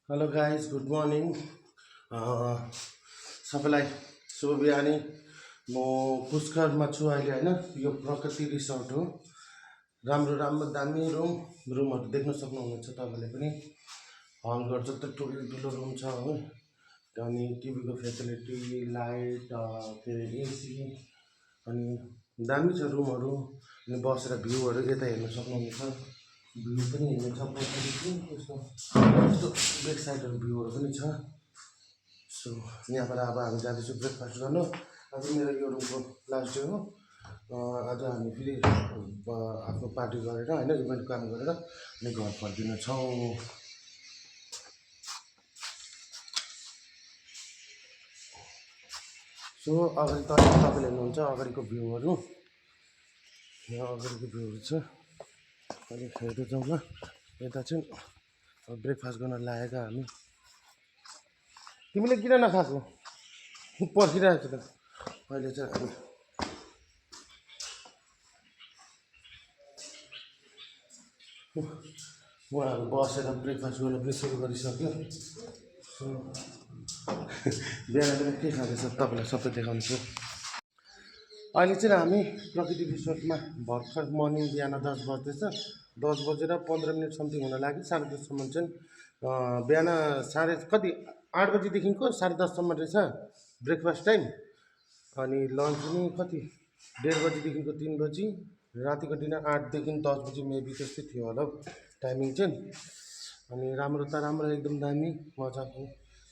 Hello guys, good morning. सबैलाई शुभ बिहानी। म पुष्करमा छु अहिले होइन। यो प्रकृति रिसोर्ट हो। राम्रो राम्रो दामी रुमहरू देख्न सक्नुहुनेछ तपाईँले पनि। हलघर जस्तो ठुलो रुम छ हो। अनि टिभीको फेसिलिटी, लाइट, एसी, अनि दामी छ रुमहरू। अनि बसेर भ्यूहरू यता हेर्न सक्नुहुनेछ। भ्यू पनि हेर्नु छ पछि यस्तो ब्याक साइडहरू भ्यूहरू पनि छ। सो यहाँबाट अब हामी जाँदैछौँ ब्रेकफास्ट गर्नु। आज मेरो यो रुमको लास्ट डे हो। आज हामी फेरि आफ्नो पार्टी गरेर होइन, इभेन्ट काम गरेर अनि घर फर्किनेछौँ। सो अगाडि तपाईँले हेर्नुहुन्छ अगाडिको भ्यूहरू। यहाँ अगाडिको भ्यूहरू छ। अलिक हेर्दै जाउँ ल। यता चाहिँ ब्रेकफास्ट गर्न लागेको हामी। तिमीले किन नखाएको? पर्खिरहेको छु त। अहिले चाहिँ हामी उहाँहरू बसेर ब्रेकफास्ट गर्न पनि सुरु गरिसक्यो। सो बिहान बेला के खाँदैछ तपाईँलाई सबै देखाउँछु। अहिले चाहिँ हामी प्रकृति रिसोर्टमा भर्खर मर्निङ बिहान 10 बज्दैछ। 10 बजेर 15 मिनट समथिङ हुन लाग्यो। 10:30सम्म चाहिँ बिहान साढे कति 8 बजीदेखिको 10:30सम्म रहेछ ब्रेकफास्ट टाइम। अनि लन्च पनि कति 1:30 बजीदेखिको 3 बजी। रातिको डिनर 8 देखि 10 बजी मेबी त्यस्तै थियो होला टाइमिङ चाहिँ। अनि राम्रो त राम्रो, एकदम दामी मजाको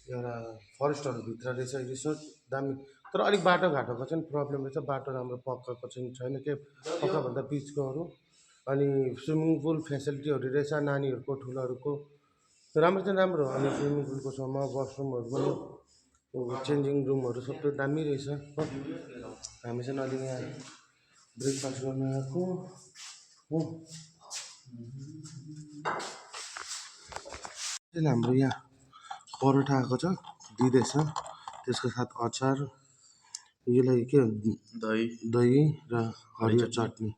एउटा फरेस्टहरूभित्र रहेछ रिसोर्ट, दामी। तर अलिक बाटोघाटोको चाहिँ प्रब्लम रहेछ। बाटो राम्रो पक्काको चाहिँ छैन के, पक्काभन्दा पिचकोहरू। अनि स्विमिङ पुल फेसिलिटीहरू रहेछ नानीहरूको, ठुलोहरूको। राम्रो चाहिँ राम्रो। अनि स्विमिङ पुलको छेउमा वासरुमहरू पनि, चेन्जिङ रुमहरू सबै दामी रहेछ। हामी चाहिँ अहिले यहाँ ब्रेकफास्ट गर्न आएको हो। हाम्रो यहाँ परोठा आएको छ, दिँदैछ। त्यसको साथ अचार, यसलाई के दही र हरियो चटनी।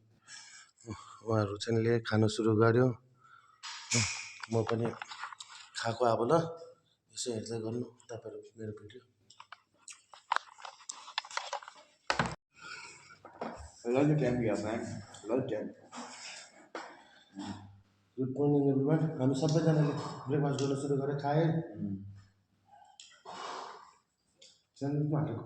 उहाँहरू चाहिँ खानु सुरु गर्यो। म पनि खाएको अब ल। यसो हेर्दै गर्नु तपाईँहरू मेरो भिडियो। Good morning everyone. हामी सबैजनाले ब्रेकफास्ट गर्न सुरु गरेर खाएँ। स्यान्डविचमा हालेको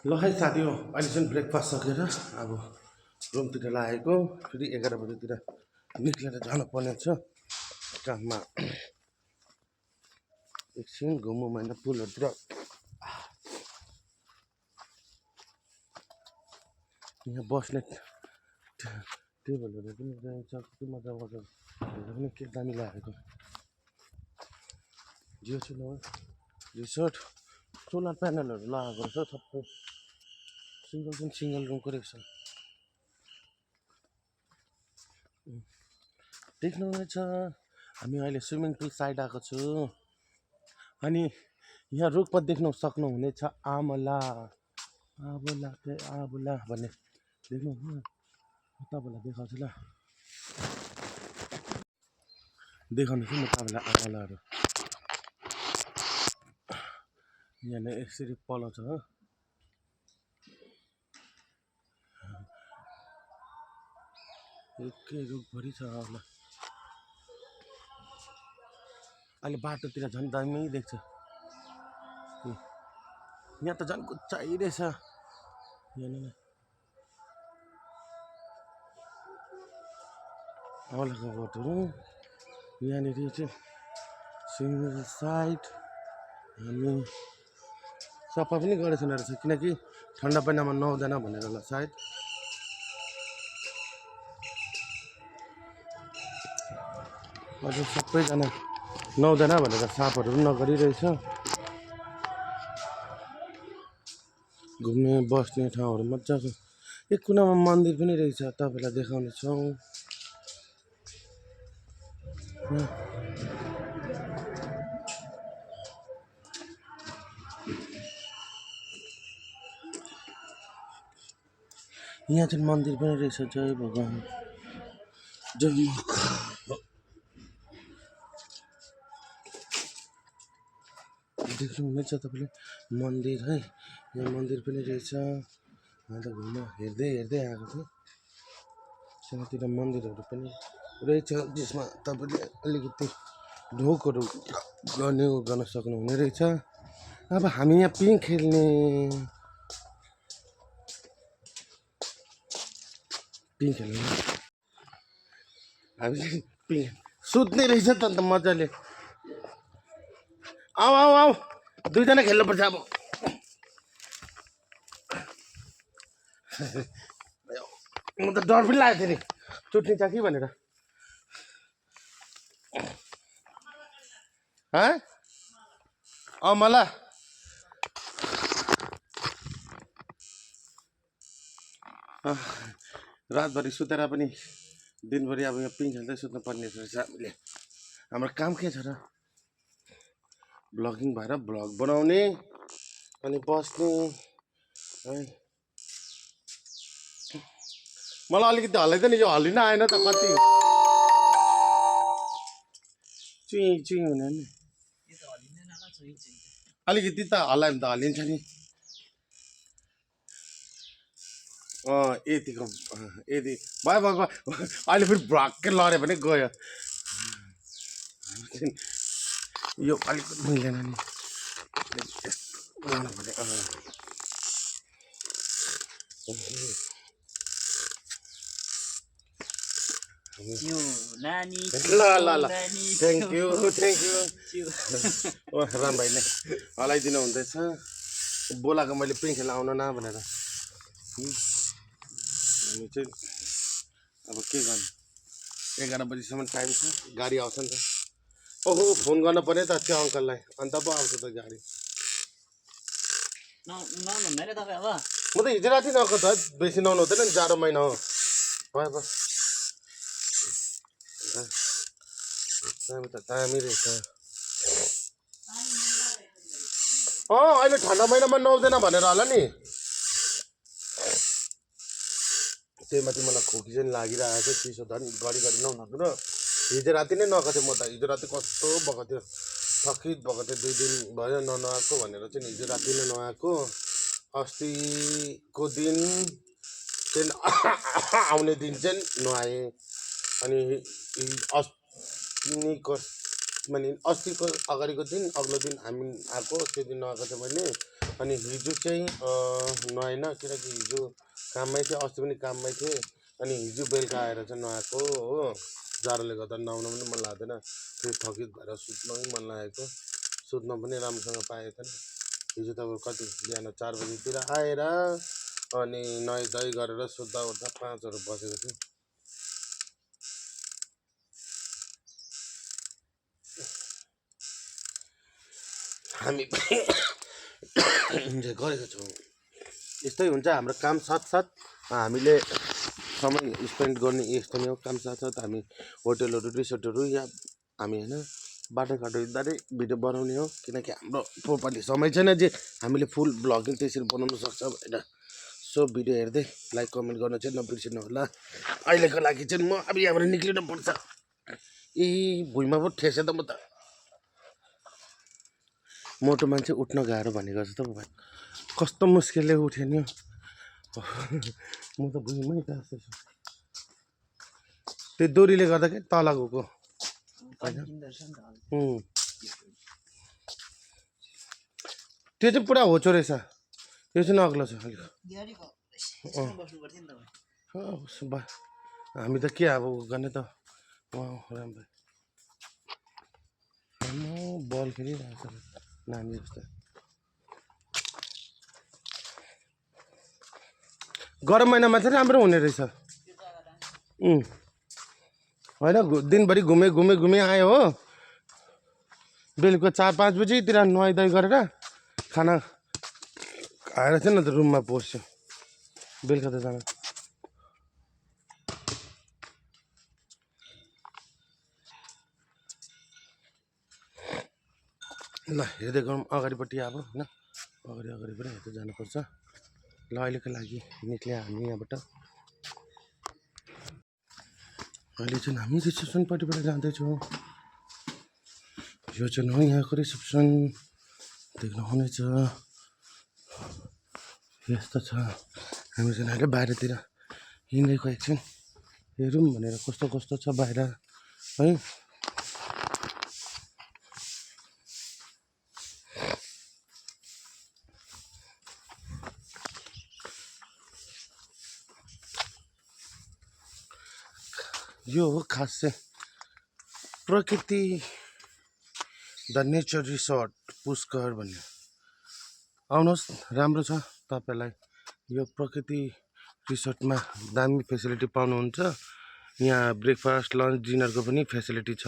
ल है साथी हो। अहिले चाहिँ ब्रेकफास्ट सकेर अब रुमतिर लागेको। फेरि 11 बजीतिर निस्केर जानुपर्ने छ काममा। एकछिन घुमौँ होइन पुलहरूतिर। यहाँ बस्ने टेबलहरू पनि रहेछ, कति मजा मजा हेर्दा पनि के दामी लागेको। जियो छ रिसोर्ट, सोलर प्यानलहरू लगाएको रहेछ सबै। सिङ्गल रुमको रहेछ। देख्नुहुनेछ हामी अहिले स्विमिङ पुल साइड आएको छु। अनि यहाँ रुखमा देख्न सक्नुहुनेछ आमला भन्ने देख्नु तपाईँलाई देखाउँछु ल। देखाउनुहोस् न तपाईँलाई आमलाहरू। यहाँनिर यसरी पलाउँछ हो। रुखभरि छ आमला। अहिले बाटोतिर झन् दामी देख्छ। यहाँ त झन् कुच्चाइ रहेछ। यहाँनिर औलाको बोटहरू। यहाँनिर चाहिँ सिङ्गल साइड हामी सफा पनि गरेको छैन रहेछ, किनकि ठन्डा महिनामा नुहाउँदैन भनेर होला सायद। अझ सबैजना नुहाउँदैन भनेर साफहरू पनि नगरिरहेछ। घुम्ने बस्ने ठाउँहरू मजाको एक कुनामा मन्दिर पनि रहेछ तपाईँलाई देखाउने छौँ यहाँ चाहिँ मन्दिर पनि रहेछ जय भगवान् जय देख्नुहुनेछ तपाईँले मन्दिर है यहाँ मन्दिर पनि रहेछ अन्त घुम्न हेर्दै हेर्दै आएको थिएँ सानोतिनो मन्दिरहरू पनि रहेछ जसमा तपाईँले अलिकति ढोकहरू गर्न सक्नुहुने रहेछ अब हामी यहाँ पिङ खेल्ने पिङ खेल्ने हामी चाहिँ पिङ सुत्ने रहेछ त अन्त मजाले आऊ आऊ आऊ दुईजना खेल्नुपर्छ अब म त डर पनि लागेको थियो नि चुट्ने कि भनेर मलाई रातभरि सुतेर पनि दिनभरि अब यहाँ पिङ खेल्दै सुत्नु पर्ने रहेछ हामीले हाम्रो काम के छ र ब्लगिङ भएर ब्लग बनाउने अनि बस्ने है मलाई अलिकति हल्लाइदियो नि यो हल्लिन आएन त कति चुई चुई हुने नि अलिकति त हल्लायो भने त हल्लिन्छ नि यतिको यति भयो भयो अहिले फेरि भ्रक्कै लड्यो भने गयो यो अलिक मिलेन नि ल ल ल थ्याङ्क यू राम भाइले हलाइदिनु हुँदैछ बोलाएको मैले पिङ खेल्न आउनु न भनेर हामी चाहिँ अब के गर्नु 11 बजीसम्म टाइम छ गाडी आउँछ नि त ओहो फोन गर्नु पर्यो त त्यो अङ्कललाई अन्त पो आउँछ त गाडी म त हिजो राति नआएको त बेसी नआउनु हुँदैन नि जाडो महिना हो भयो बस दामी रहेछ अहिले ठन्डा महिनामा नआउँदैन भनेर होला नि त्यही माथि मलाई खोकी चाहिँ लागिरहेको थियो चिसो धन घरि घरि नहुनु र हिजो राति नै नआएको थिएँ म त हिजो राति कस्तो भएको थियो थकित भएको थियो 2 दिन भयो नआएको भनेर चाहिँ हिजो राति नै नआएको अस्तिको दिन चाहिँ आउने दिन चाहिँ नआएँ अनि अस्तिको अगाडिको दिन अग्लो दिन हामी आएको त्यो दिन नआएको थियो मैले अनि हिजो चाहिँ नआएन किनकि हिजो काममै थिएँ अस्ति पनि काममै थिएँ अनि हिजो बेलुका आएर चाहिँ नआएको हो जाडोले गर्दा नआउनु पनि मन लाग्दैन फेरि थकित भएर सुत्नु पनि मन लागेको सुत्न पनि राम्रोसँग पाएको थिएन हिजो त कति बिहान 4 बजीतिर आएर अनि नुहाइ धुवाइ गरेर सुत्दा उठ्दा 5 बजेको थियो हामी इन्जोय गरेको छौँ यस्तै हुन्छ हाम्रो काम साथसाथ हामीले समय स्पेन्ड गर्ने यस्तो नै हो काम साथसाथ हामी होटलहरू रिसोर्टहरू या हामी होइन बाटोघाटो हिँड्दै भिडियो बनाउने हो किनकि हाम्रो प्रोपरली समय छैन जे हामीले फुल ब्लगिङ त्यसरी बनाउन सक्छ भनेर सो भिडियो हेर्दै लाइक कमेन्ट गर्न चाहिँ नबिर्सिनु होला अहिलेको लागि चाहिँ म अब यहाँबाट निक्लिनु पर्छ भुइँमा पो ठेसे त म त मोटो मान्छे उठ्न गाह्रो भनेको जस्तो भाइ कस्तो मुस्किलले उठ्यो नि म त भुइँमै त त्यो डोरीले गर्दा के तल गएको त्यो चाहिँ पुरा होचो रहेछ यो चाहिँ नअग्लो छ अलिक हामी त के अब गर्ने त राम भाइ बल खेलिरहेको छ नानी जस्तो गरम महिनामा चाहिँ राम्रो हुने रहेछ होइन दिनभरि घुमे आयो हो बेलुका 4-5 बजीतिर नुहाइ धुवाइ गरेर आएर चाहिँ न त रुममा पस्यो बेलुका त जान ल हेर्दै गरौँ अगाडिपट्टि अब होइन अगाडि पनि हेर्दै जानुपर्छ ल अहिलेको लागि निक्ल्यो हामी यहाँबाट अहिले चाहिँ हामी रिसेप्सनपट्टिबाट जाँदैछौँ यो चाहिँ हो यहाँको रिसेप्सन देख्नुहुनेछ यस्तो छ हामी चाहिँ अहिले बाहिरतिर हिँडेको एकछिन हेरौँ भनेर कस्तो कस्तो छ बाहिर है यो हो खास चाहिँ प्रकृति द नेचर रिसोर्ट पुष्कर भन्ने आउनुहोस् राम्रो छ तपाईँलाई यो प्रकृति रिसोर्टमा दामी फेसिलिटी पाउनुहुन्छ यहाँ ब्रेकफास्ट लन्च डिनरको पनि फेसिलिटी छ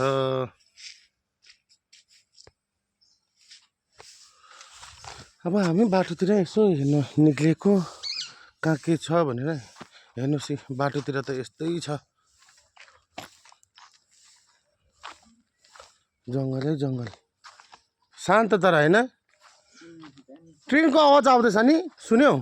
अब हामी बाटोतिर यसो हेर्न निक्लिएको कहाँ के छ भनेर हेर्नुहोस् बाटोतिर त यस्तै छ जङ्गलै जङ्गल शान्त तर होइन ट्रेनको आवाज आउँदैछ नि सुन्यौ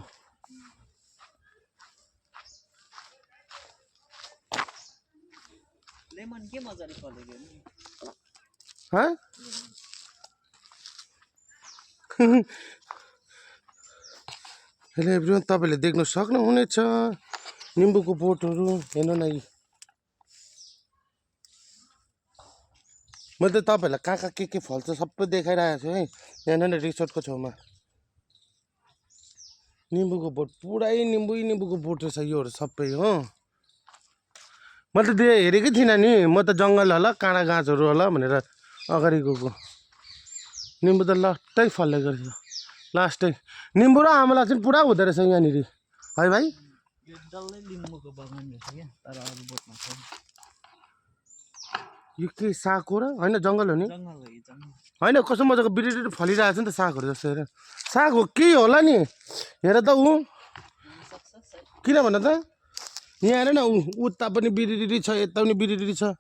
हेलो एभ्रिवान तपाईँले देख्न सक्नुहुनेछ निम्बुको बोटहरू हेर्नु न मैले त तपाईँहरूलाई कहाँ कहाँ के फल्छ सबै देखाइरहेको छु है यहाँनिर रिसोर्टको छेउमा निम्बुको बोट पुरै निम्बुको बोट रहेछ योहरू सबै हो मैले त हेरेकै थिइनँ नि म त जङ्गल होला काँडा गाछहरू होला भनेर अगाडि गएको निम्बु त लट्टै फल्ने गरेछ लास्टै निम्बु र आमला चाहिँ पुरा हुँदो रहेछ यहाँनिर है भाइ यो के साग हो र होइन जङ्गल हो नि होइन कस्तो मजाको बिरिडी फलिरहेको छ नि त सागहरू जस्तो हेर साग हो के होला नि हेर त ऊ किन भन त यहाँ हेर न उता पनि बिरिडी छ यता पनि बिरिडी छ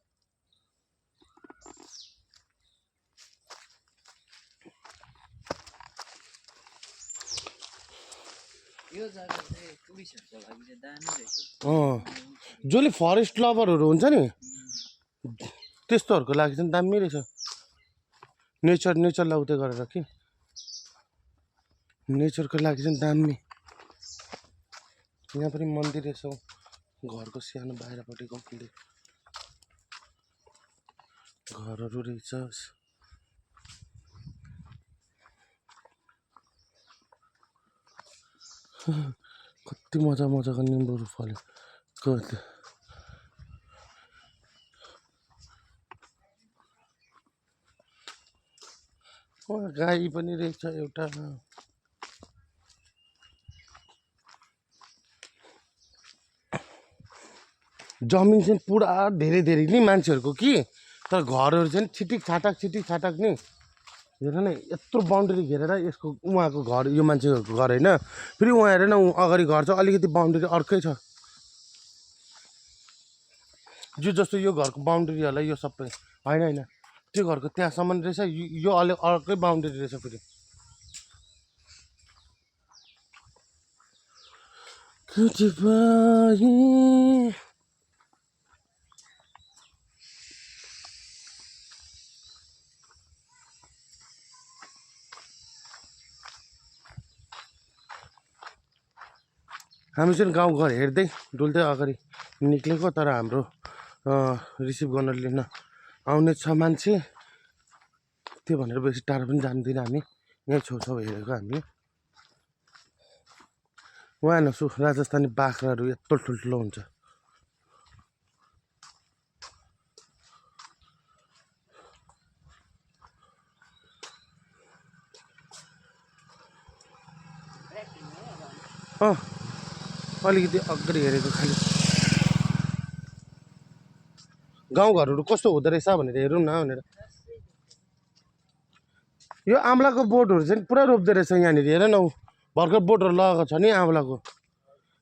जसले फरेस्ट लभरहरू हुन्छ नि त्यस्तोहरूको लागि चाहिँ दामी रहेछ नेचरलाई उतै गरेर कि नेचरको लागि चाहिँ दामी यहाँ पनि मन्दिर रहेछ घरको सानो बाहिरपट्टिको घरहरू रहेछ कति मजाको निम्बुहरू फल्यो गाई पनि रहेछ एउटा जमिन चाहिँ पुरा धेरै नि मान्छेहरूको कि तर घरहरू चाहिँ छिटिक छाटाक नि हेर न यत्रो बााउन्ड्री घेरेर यसको उहाँको घर यो मान्छेहरूको घर होइन फेरि उहाँ हेर न अगाडि घर छ अलिकति बााउन्ड्री अर्कै छ जो जस्तो यो घरको बााउन्ड्री होला यो सबै होइन त्यो घरको त्यहाँसम्म रहेछ यो अलि अर्कै बााउन्ड्री रहेछ फेरि हामी चाहिँ गाउँघर हेर्दै डुल्दै अगाडि निक्लेको तर हाम्रो रिसिभ गर्न लिन आउने छ मान्छे त्यो भनेर बेसी टाढो पनि जान्दिनँ हामी यहीँ छेउछाउ हेरेको हामीले उहाँ हेर्नुहोस् राजस्थानी बाख्राहरू यत्रो ठुल्ठुलो हुन्छ अलिकति अगाडि हेरेको खालि गाउँघरहरू कस्तो हुँदो रहेछ भनेर हेरौँ न भनेर यो आम्लाको बोटहरू चाहिँ पुरा रोप्दो रहेछ यहाँनिर हेर न भर्खर बोटहरू लगाएको छ नि आउँलाको।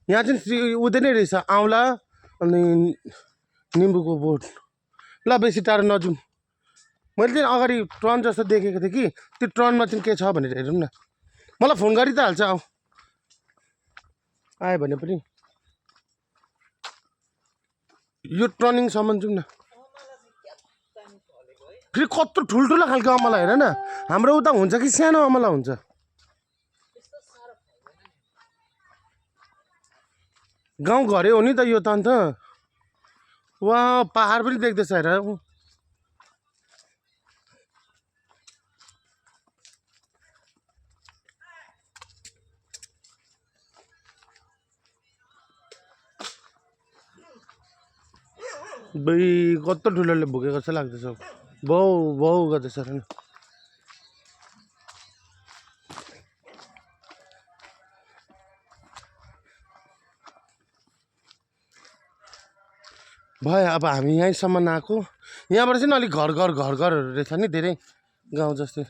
यहाँ चाहिँ उतै नै रहेछ आउँला अनि निम्बुको बोट। ल बेसी टाढो नजाउँ। मैले चाहिँ अगाडि ट्रन जस्तो देखेको थिएँ कि त्यो ट्रनमा चाहिँ के छ भनेर हेरौँ न। मलाई फोन गरि त हाल्छ आऊ आयो भने पनि। यो टर्निङसम्म जाउँ न। फेरि कत्रो ठुल्ठुलो खालको अमला हेर न। हाम्रो उता हुन्छ कि सानो अमला हुन्छ? गाउँ घरै हो नि त यो त अन्त। वा पहाड पनि देख्दैछ हेर। बे कत्रो ठुलोले भुकेको जस्तो लाग्दैछ। बाउ बाउ गर्दैछ हेर न। भयो अब हामी यहीँसम्म आएको। यहाँबाट चाहिँ अलिक घर घरहरू रहेछ नि धेरै गाउँ जस्तै।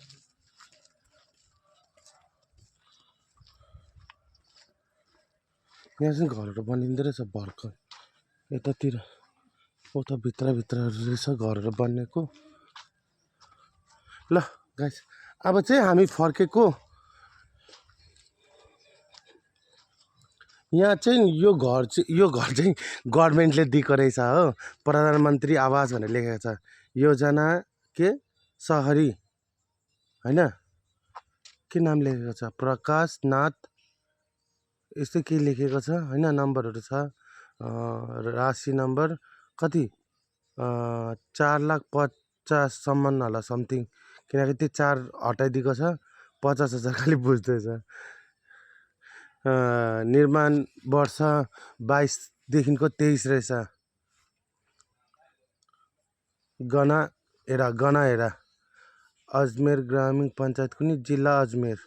यहाँ चाहिँ घरहरू बनिँदो रहेछ भर्खर यतातिर। उता भित्रहरू रहेछ घरहरू बनिएको। ल गाइस अब चाहिँ हामी फर्केको। यहाँ चाहिँ यो घर चाहिँ गभर्मेन्टले दिएको रहेछ हो। प्रधानमन्त्री आवास भनेर लेखेको छ। योजना के सहरी होइन के नाम लेखेको छ? प्रकाश नाथ यस्तै के लेखेको छ होइन। नम्बरहरू छ। राशि नम्बर कति 4,50,000सम्म होला समथिङ। किनकि त्यो 4 हटाइदिएको छ। 50,000 खालि बुझ्दैछ। निर्माण वर्ष 22देखिको 23 रहेछ। गना हेरा अजमेर ग्रामीण पञ्चायत कुनै जिल्ला अजमेर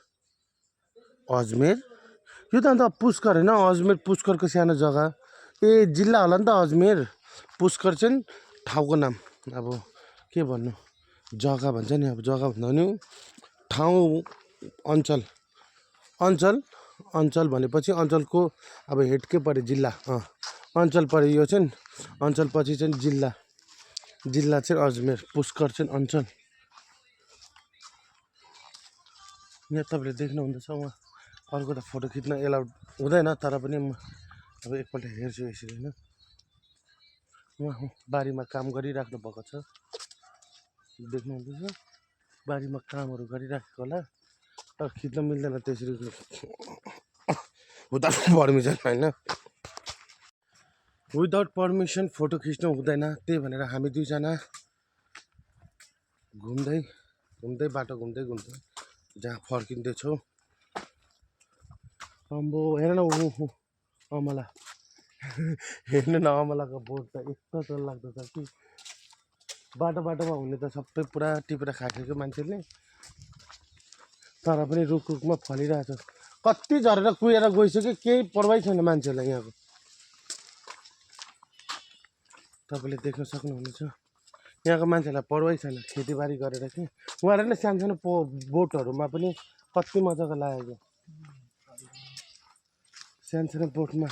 यो त अन्त पुष्कर होइन। अजमेर पुष्करको सानो जग्गा। ए जिल्ला होला नि त अजमेर। पुष्कर चाहिँ ठाउँको नाम। अब के भन्नु जग्गा भन्छ नि। अब जग्गा भन्दा नि ठाउँ अञ्चल भनेपछि अञ्चलको अब हेड के पऱ्यो? जिल्ला। अञ्चल पऱ्यो यो चाहिँ। अञ्चल पछि चाहिँ जिल्ला चाहिँ अजमेर। पुष्कर चाहिँ अञ्चल। यहाँ तपाईँले देख्नुहुँदैछ उहाँ अर्को त फोटो खिच्न एलाउड हुँदैन तर पनि म अब एकपल्ट हेर्छु यसरी होइन। उहाँ बारीमा काम गरिराख्नु भएको छ देख्नुहुँदैछ। बारीमा कामहरू गरिराखेको होला तर खिच्न मिल्दैन त्यसरी विदाउट पर्मिसन होइन। विदाउट पर्मिसन फोटो खिच्नु हुँदैन। त्यही भनेर हामी दुईजना बाटो घुम्दै जहाँ फर्किँदैछौँ। अम्बो हेर न ऊ अमला हेर्नु न अमलाको बोट त यस्तो डरलाग्दो छ कि बाटोमा हुने त सबै पुरा टिपेर खाएको मान्छेले तर पनि रुखमा फलिरहेछ। कति झरेर कुहेर गइसक्यो केही परवाही छैन मान्छेलाई यहाँको। तपाईँले देख्न सक्नुहुनेछ यहाँको मान्छेलाई परवाही छैन खेतीबारी गरेर कि। उहाँहरू नै सानो बोटहरूमा पनि कति मजाको लागेको। सानो बोटमा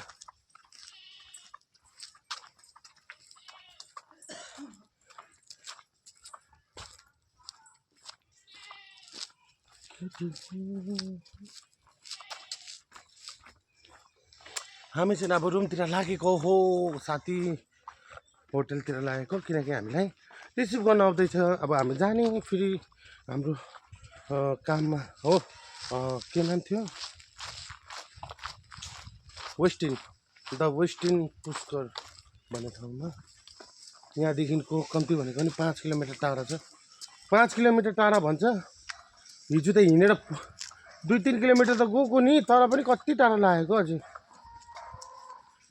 हामी चाहिँ अब रुमतिर लागेको हो साथी। होटलतिर लागेको किनकि हामीलाई रिसिभ गर्न आउँदैछ। अब हामी जाने फेरि हाम्रो काममा हो। के नाम थियो? द वेस्टिन पुष्कर भन्ने ठाउँमा। यहाँदेखिको कम्ती भनेको नि 5 किलोमिटर टाढा छ। 5 किलोमिटर टाढा भन्छ। हिजो त हिँडेर 2-3 किलोमिटर त गएको नि तर पनि कति टाढा लागेको। अझै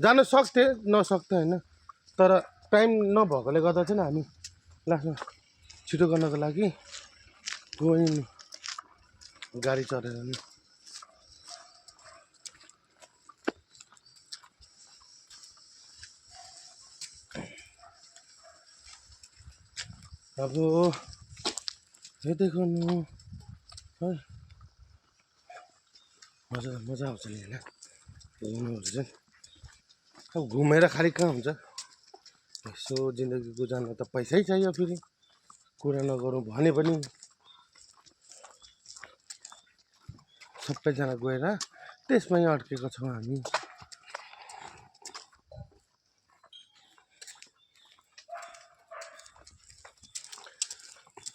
जान सक्थे नसक्थे होइन तर टाइम नभएकोले गर्दा चाहिँ हामी लास्टमा छिटो गर्नको लागि गयौँ नि गाडी चढेर नि। अब हेर्दै गर्नु है। मजा मजा आउँछ नि होइन घुम्नुहरू चाहिँ अब घुमेर खालि कहाँ हुन्छ यसो जिन्दगी गुजार्न त पैसै चाहियो फेरि कुरा नगरौँ भने पनि सबैजना गएर त्यसमै अड्केको छौँ हामी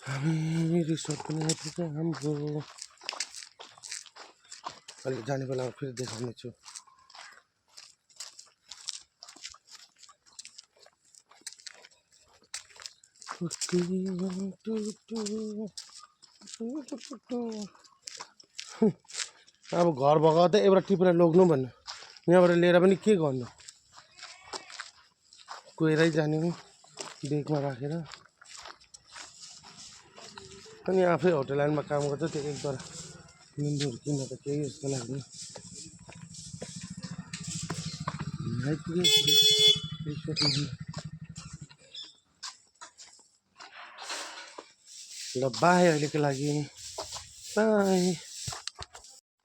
हामी रिसोर्ट पनि आइपुग्यो हाम्रो अहिले जाने बेलामा फेरि देखाउने छु अब घर भएको त एउटा टिपेर लग्नु भन्नु यहाँबाट लिएर पनि के गर्नु गएरै जाने बेगमा राखेर अनि आफै होटल लाइनमा काम गर्छ त्यो एकद्वारा निम्बुहरू किन्न त केही जस्तो लाग्दैन आइपुग्यो ल बाई अहिलेको लागि बाई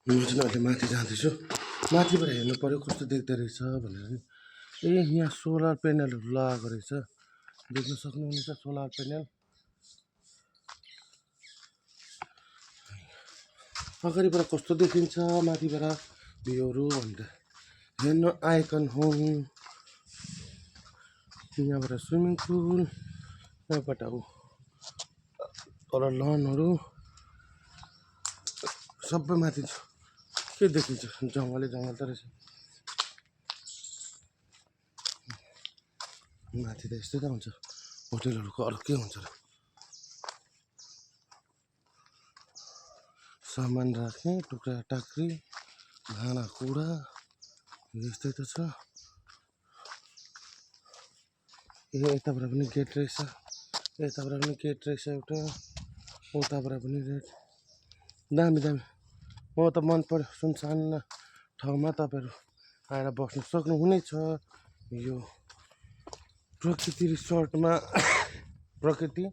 म चाहिँ अहिले माथि जाँदैछु माथिबाट हेर्नु पऱ्यो कस्तो देख्दो रहेछ भनेर ए यहाँ सोलर प्यानलहरू लगाएको रहेछ देख्न सक्नुहुनेछ सोलर प्यानल अगाडिबाट कस्तो देखिन्छ माथिबाट भ्यूहरू भनेर हेर्नु आइकन हो यहाँबाट स्विमिङ पुल यहाँबाट अब तल लनहरू सबै माथि के देखिन्छ जङ्गलै जङ्गल त रहेछ माथि त यस्तै त हुन्छ होटेलहरूको अर्कै हुन्छ र सामान राख्ने टुक्रा टाक्री भाँडाकुँडा यस्तै त छ ए यताबाट पनि गेट रहेछ यताबाट पनि गेट रहेछ एउटा उताबाट पनि रेट दामी दामी म त मन पर्यो सुनसान ठाउँमा तपाईँहरू आएर बस्नु सक्नुहुनेछ यो प्रकृति रिसोर्टमा प्रकृति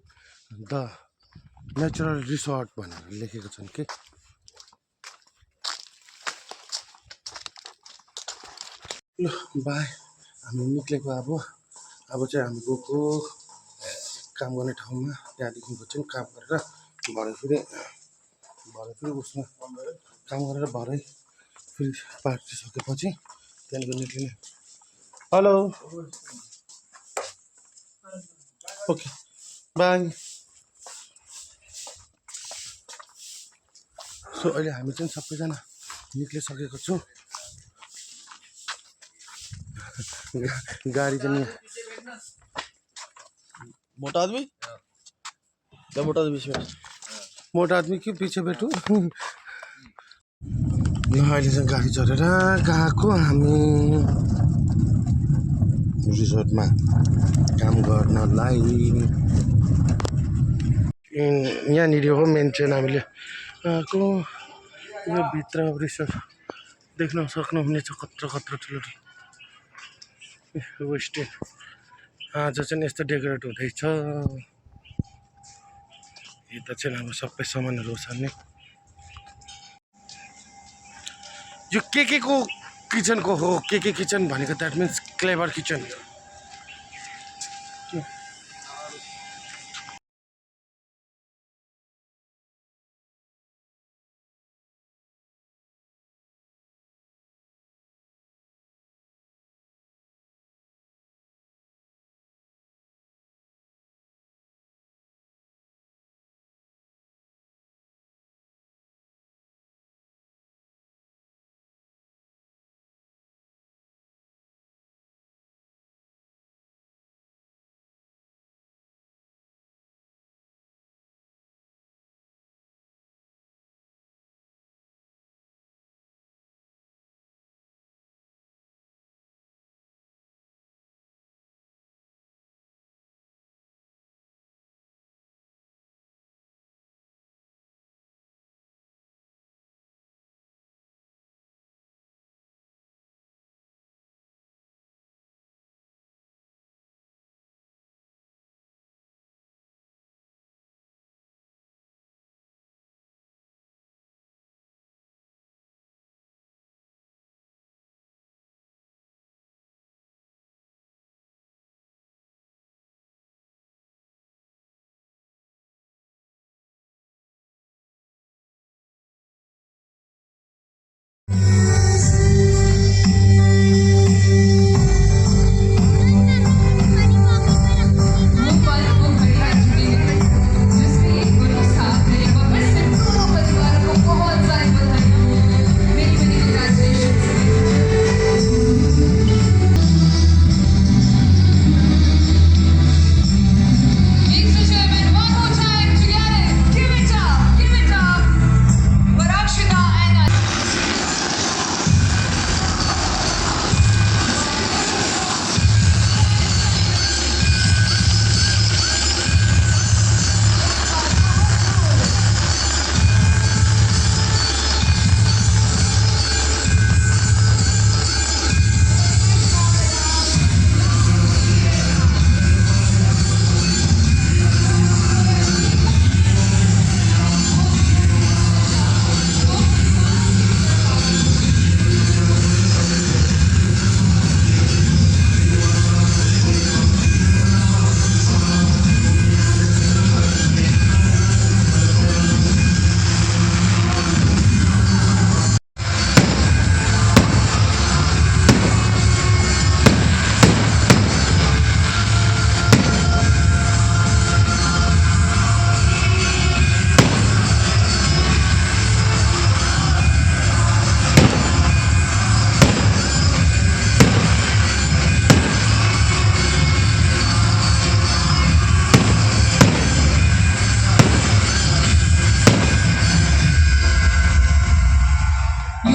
द नेचरल रिसोर्ट भनेर लेखेको छन् के ल बाई हामी निक्लेको अब चाहिँ हामी गएको काम गर्ने ठाउँमा त्यहाँदेखिको चाहिँ काम गरेर भरे फेरि उसमा काम गरेर भरे फेरि पार्टी सकेपछि त्यहाँदेखि निक्लिने हेलो ओके बाई सो अहिले हामी चाहिँ सबैजना निक्लिसकेको छौँ गाडी चाहिँ मोटा आदमी क्या मोटा आदमी बीच में मोटा आदमी के पछि बैठू अहिले चाहिँ गाडी चढेर गएको हामी रिसोर्टमा काम गर्नलाई यहाँनिर हो मेन चाहिँ हामीले गएको यो भित्र रिसोर्ट देख्न सक्नुहुनेछ कत्रो कत्रो ठुलो वेस्टर्न आज चाहिँ यस्तो डेकोरेट हुँदैछ यता चाहिँ अब सबै सामानहरू छन् यो के को किचनको हो के किचन भनेको that means clever kitchen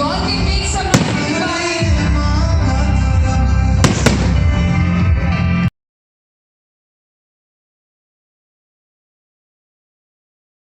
You all can make some noise.